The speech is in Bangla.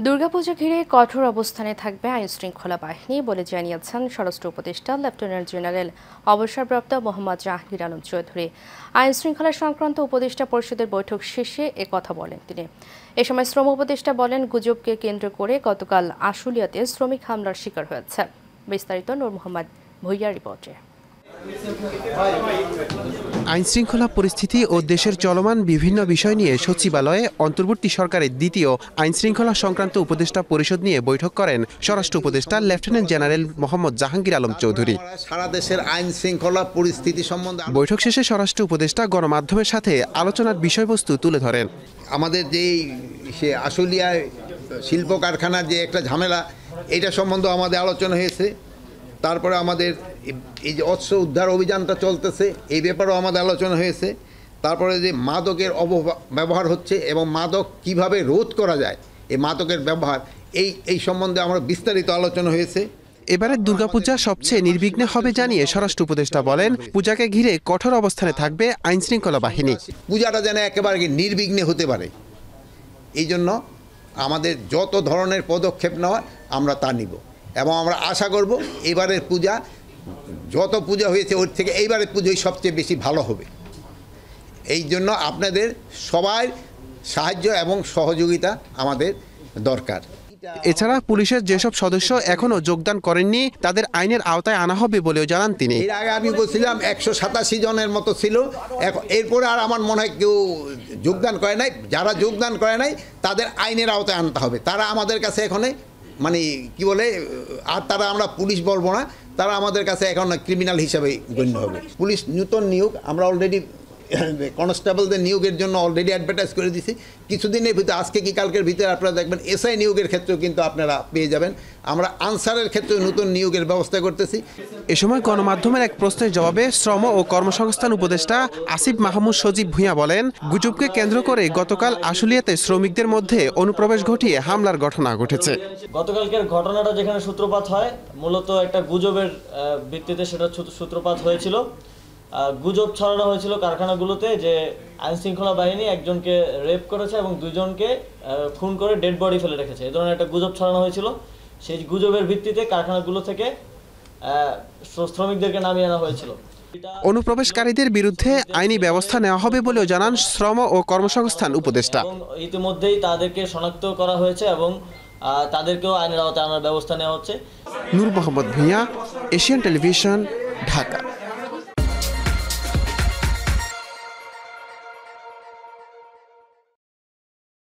দুর্গাপূজা ঘিরে কঠোর অবস্থানে থাকবে আইনশৃঙ্খলা বাহিনী বলে জানিয়েছেন স্বরাষ্ট্র উপদেষ্টা লেফটেন্যান্ট জেনারেল অবসরপ্রাপ্ত মোহাম্মদ জাহাঙ্গীর আলম চৌধুরী। আইনশৃঙ্খলা সংক্রান্ত উপদেষ্টা পরিষদের বৈঠক শেষে কথা বলেন তিনি। এ সময় শ্রম উপদেষ্টা বলেন, গুজবকে কেন্দ্র করে গতকাল আশুলিয়াতে শ্রমিক হামলার শিকার হয়েছে। বিস্তারিত নূর মোহাম্মদ ভুইয়ার রিপোর্টে। আইনশৃঙ্খলা পরিস্থিতি ও দেশের চলমান বিভিন্ন বিষয় নিয়ে সচিবালয়ে অন্তর্বর্তী সরকারের দ্বিতীয় আইনশৃঙ্খলা সংক্রান্ত উপদেষ্টা পরিষদ নিয়ে বৈঠক করেন স্বরাষ্ট্র উপদেষ্টা লেফটেন্যান্ট জেনারেল মোহাম্মদ জাহাঙ্গীর আলম চৌধুরী। সারা দেশের আইন শৃঙ্খলা পরিস্থিতি সম্বন্ধে বৈঠক শেষে স্বরাষ্ট্র উপদেষ্টা গণমাধ্যমের সাথে আলোচনার বিষয়বস্তু তুলে ধরেন। আমাদের যে আশুলিয়ায় শিল্প কারখানার যে একটা ঝামেলা, এটা সম্বন্ধে আমাদের আলোচনা হয়েছে। তারপরে আমাদের এই যে অস্ত্র উদ্ধার অভিযানটা চলতেছে, এই ব্যাপারেও আমাদের আলোচনা হয়েছে। তারপরে যে মাদকের অপব্যবহার হচ্ছে এবং মাদক কিভাবে রোধ করা যায়, এই মাদকের ব্যবহার এই সম্বন্ধে আমরা বিস্তারিত আলোচনা হয়েছে। এবারের দুর্গাপূজা সবচেয়ে নির্বিঘ্নে হবে জানিয়ে স্বরাষ্ট্র উপদেষ্টা বলেন, পূজাকে ঘিরে কঠোর অবস্থানে থাকবে আইনশৃঙ্খলা বাহিনী। পূজাটা যেন একেবারে নির্বিঘ্নে হতে পারে, এই জন্য আমাদের যত ধরনের পদক্ষেপ নেওয়া আমরা তা নিব এবং আমরা আশা করব এবারের পূজা যত পূজা হয়েছে ওর থেকে এইবারের পুজোই সবচেয়ে বেশি ভালো হবে। এই জন্য আপনাদের সবার সাহায্য এবং সহযোগিতা আমাদের দরকার। এছাড়া পুলিশের যেসব সদস্য এখনো যোগদান করেননি তাদের আইনের আওতায় আনা হবে বলেও জানান তিনি। এর আগে আমি বলছিলাম 187 জনের মতো ছিল, এরপরে আর আমার মনে হয় কেউ যোগদান করে নাই। যারা যোগদান করে নাই তাদের আইনের আওতায় আনতে হবে। তারা আমাদের কাছে এখন মানে কি বলে, আর তারা আমরা পুলিশ বলবো না, তারা আমাদের কাছে এখন ক্রিমিনাল হিসাবে গণ্য হবে। পুলিশ নূতন নিয়োগ আমরা অলরেডি কনস্টেবলদের নিয়োগের জন্য অলরেডি অ্যাডভার্টাইজ করে দিছি। কিছুদিনের ভিতরে, আজকে কি কালকের ভিতরে আপনারা দেখবেন এসআই নিয়োগের ক্ষেত্রেও কিন্তু আপনারা পেয়ে যাবেন। আমরা আনসারের ক্ষেত্রে নতুন নিয়োগের ব্যবস্থা করতেছি। এ সময় গণমাধ্যমের এক প্রশ্নের জবাবে শ্রম ও কর্মসংস্থান উপদেষ্টা আসিফ মাহমুদ সজীব ভূঁইয়া বলেন, গুজবকে কেন্দ্র করে গতকাল আশুলিয়াতে শ্রমিকদের মধ্যে অনুপ্রবেশ ঘটিয়ে হামলার ঘটনা ঘটেছে। গতকালকের ঘটনাটা যেখানে সূত্রপাত হয়, মূলত একটা গুজবের ভিত্তিতে সেটা সূত্রপাত হয়েছিল। গুজব ছড়ানো হয়েছিল কারখানাগুলোতে যে আইনশৃঙ্খলা বাহিনী একজনকে রেপ করেছে এবং দুজনকে খুন করে ডেড বডি ফেলে রেখেছে। এই ধরনের একটা গুজব ছড়ানো হয়েছিল। সেই গুজবের ভিত্তিতে কারখানাগুলো থেকে শ্রমিকদেরকে নামিয়ে আনা হয়েছিল। অনুপ্রবেশকারীদের বিরুদ্ধে আইনি ব্যবস্থা নেওয়া হবে বলেও জানান শ্রম ও কর্মসংস্থান উপদেষ্টা। ইতিমধ্যেই তাদেরকে শনাক্ত করা হয়েছে এবং তাদেরকেও আইনের আওতায় আনার ব্যবস্থা নেওয়া হচ্ছে। নূর মোহাম্মদ ভূঁইয়া, এশিয়ান টেলিভিশন, ঢাকা।